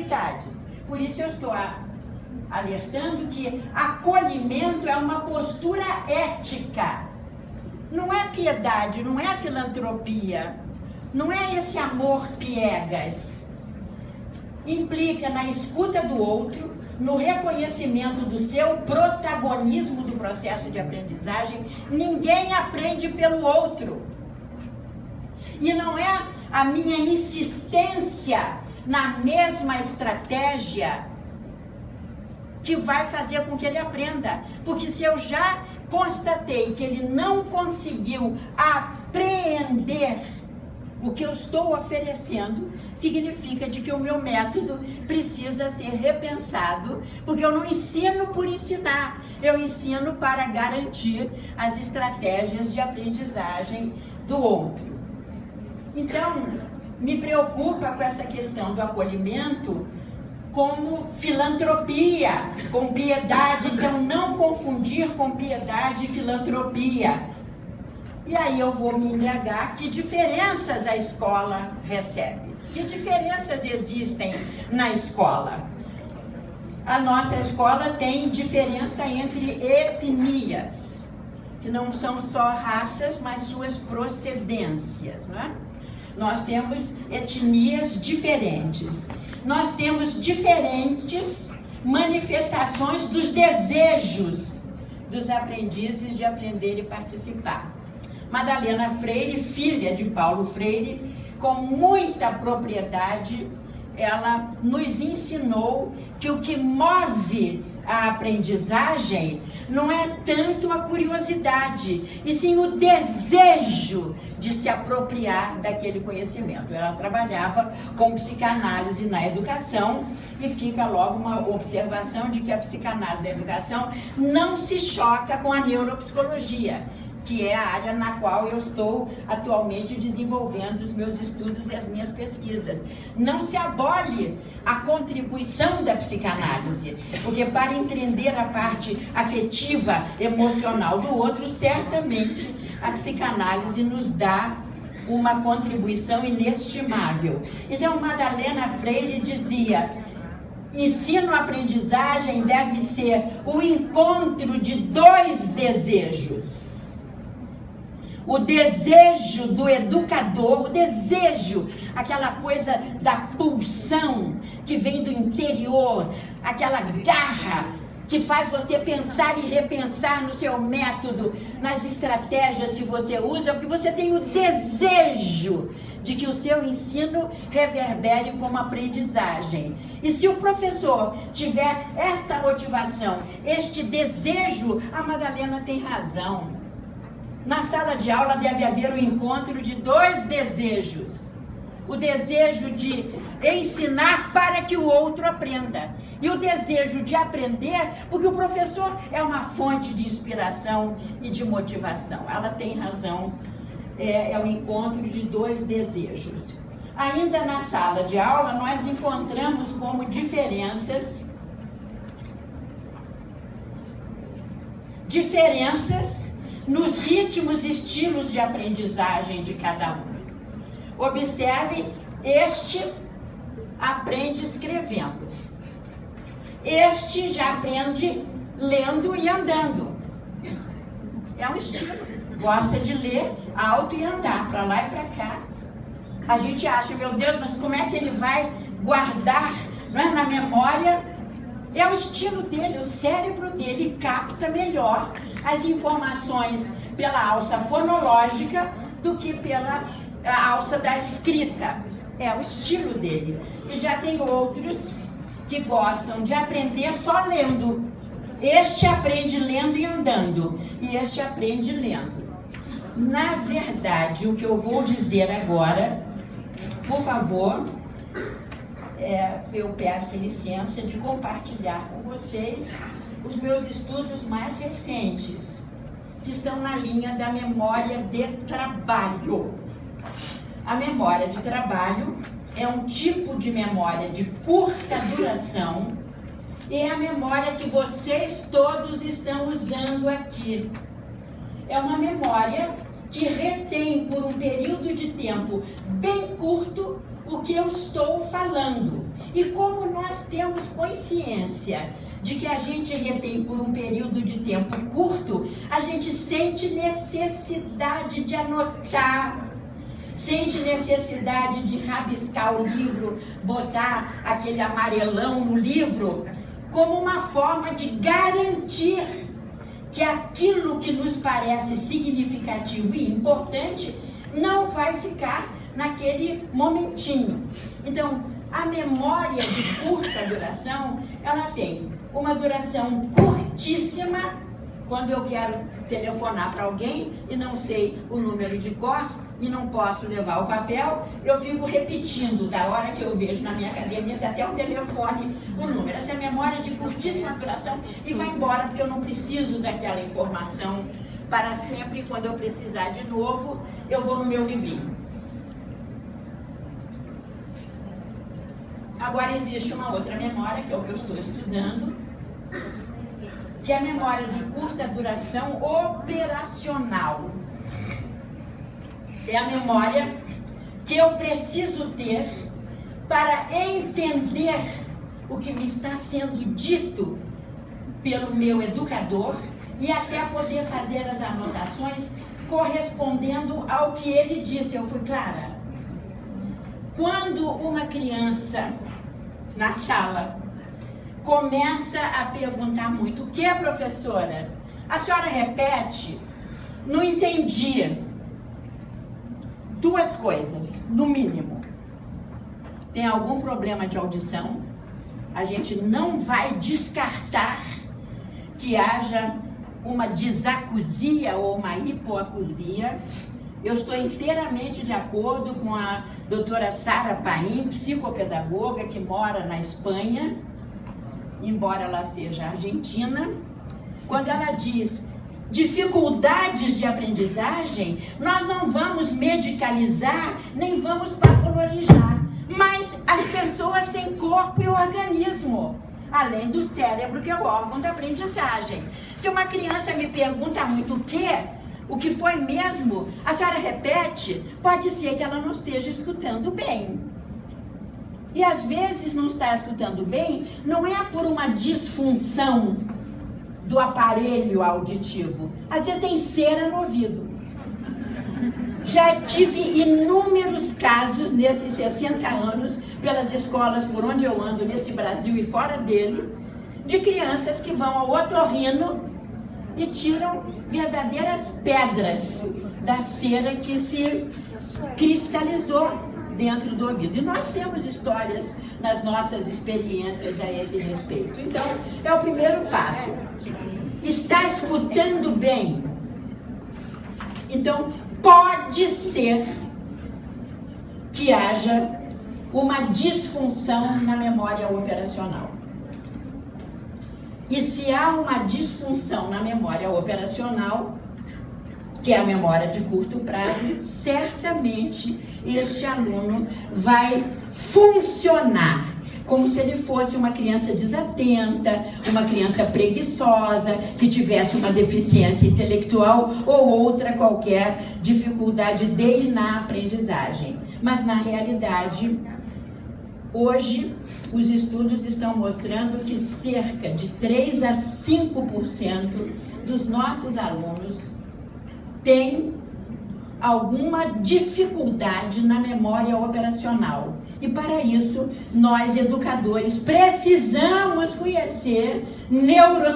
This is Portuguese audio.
prioridades. Por isso eu estou alertando que acolhimento é uma postura ética. Não é piedade, não é filantropia, não é esse amor piegas. Implica na escuta do outro, no reconhecimento do seu protagonismo do processo de aprendizagem. Ninguém aprende pelo outro. E não é a minha insistência na mesma estratégia que vai fazer com que ele aprenda. Porque se eu já constatei que ele não conseguiu apreender o que eu estou oferecendo, significa de que o meu método precisa ser repensado, porque eu não ensino por ensinar, eu ensino para garantir as estratégias de aprendizagem do outro. Então, me preocupa com essa questão do acolhimento como filantropia, com piedade. Então, não confundir com piedade e filantropia. E aí eu vou me indagar que diferenças a escola recebe. Que diferenças existem na escola? A nossa escola tem diferença entre etnias, que não são só raças, mas suas procedências, não é? Nós temos etnias diferentes. Nós temos diferentes manifestações dos desejos dos aprendizes de aprender e participar. Madalena Freire, filha de Paulo Freire, com muita propriedade, ela nos ensinou que o que move a aprendizagem não é tanto a curiosidade, e sim o desejo de se apropriar daquele conhecimento. Ela trabalhava com psicanálise na educação, e fica logo uma observação de que a psicanálise da educação não se choca com a neuropsicologia, que é a área na qual eu estou atualmente desenvolvendo os meus estudos e as minhas pesquisas. Não se abole a contribuição da psicanálise, porque para entender a parte afetiva, emocional do outro, certamente a psicanálise nos dá uma contribuição inestimável. Então, Madalena Freire dizia: ensino-aprendizagem deve ser o encontro de dois desejos. O desejo do educador, o desejo, aquela coisa da pulsão que vem do interior, aquela garra que faz você pensar e repensar no seu método, nas estratégias que você usa, porque você tem o desejo de que o seu ensino reverbere como aprendizagem. E se o professor tiver esta motivação, este desejo, a Madalena tem razão. Na sala de aula deve haver o encontro de dois desejos. O desejo de ensinar para que o outro aprenda. E o desejo de aprender, porque o professor é uma fonte de inspiração e de motivação. Ela tem razão, é o encontro de dois desejos. Ainda na sala de aula, nós encontramos como diferenças nos ritmos e estilos de aprendizagem de cada um. Observe, este aprende escrevendo. Este já aprende lendo e andando. É um estilo. Gosta de ler alto e andar, para lá e para cá. A gente acha, meu Deus, mas como é que ele vai guardar, não é, na memória? É o estilo dele, o cérebro dele capta melhor as informações pela alça fonológica do que pela alça da escrita. É o estilo dele. E já tem outros que gostam de aprender só lendo. Este aprende lendo e andando, e este aprende lendo. Na verdade, o que eu vou dizer agora, por favor, eu peço licença de compartilhar com vocês os meus estudos mais recentes, que estão na linha da memória de trabalho. A memória de trabalho é um tipo de memória de curta duração e é a memória que vocês todos estão usando aqui. É uma memória que retém por um período de tempo bem curto o que eu estou falando. E como consciência de que a gente retém por um período de tempo curto, a gente sente necessidade de anotar, sente necessidade de rabiscar o livro, botar aquele amarelão no livro, como uma forma de garantir que aquilo que nos parece significativo e importante não vai ficar naquele momentinho. Então, a memória de curta duração, ela tem uma duração curtíssima, quando eu quero telefonar para alguém e não sei o número de cor e não posso levar o papel, eu fico repetindo da hora que eu vejo na minha caderneta até o telefone o número. Essa é a memória de curtíssima duração e vai embora, porque eu não preciso daquela informação para sempre. Quando eu precisar de novo, eu vou no meu livrinho. Agora existe uma outra memória, que é o que eu estou estudando, que é a memória de curta duração operacional. É a memória que eu preciso ter para entender o que me está sendo dito pelo meu educador e até poder fazer as anotações correspondendo ao que ele disse. Eu fui clara? Quando uma criança na sala começa a perguntar muito: o que, professora? A senhora repete? Não entendi. Duas coisas, no mínimo. Tem algum problema de audição. A gente não vai descartar que haja uma disacusia ou uma hipoacusia. Eu estou inteiramente de acordo com a doutora Sara Paim, psicopedagoga que mora na Espanha, embora ela seja argentina, quando ela diz dificuldades de aprendizagem, nós não vamos medicalizar, nem vamos patologizar, mas as pessoas têm corpo e organismo, além do cérebro, que é o órgão da aprendizagem. Se uma criança me pergunta muito o que foi mesmo, a senhora repete, pode ser que ela não esteja escutando bem. E às vezes não está escutando bem, não é por uma disfunção do aparelho auditivo. Às vezes tem cera no ouvido. Já tive inúmeros casos nesses 60 anos, pelas escolas por onde eu ando, nesse Brasil e fora dele, de crianças que vão ao otorrino e tiram verdadeiras pedras da cera que se cristalizou dentro do ouvido. E nós temos histórias nas nossas experiências a esse respeito. Então, é o primeiro passo. Está escutando bem? Então, pode ser que haja uma disfunção na memória operacional. E se há uma disfunção na memória operacional, que é a memória de curto prazo, certamente este aluno vai funcionar como se ele fosse uma criança desatenta, uma criança preguiçosa, que tivesse uma deficiência intelectual ou outra qualquer dificuldade na aprendizagem. Mas na realidade, hoje, os estudos estão mostrando que cerca de 3 a 5% dos nossos alunos têm alguma dificuldade na memória operacional. E para isso, nós educadores precisamos conhecer neurociência.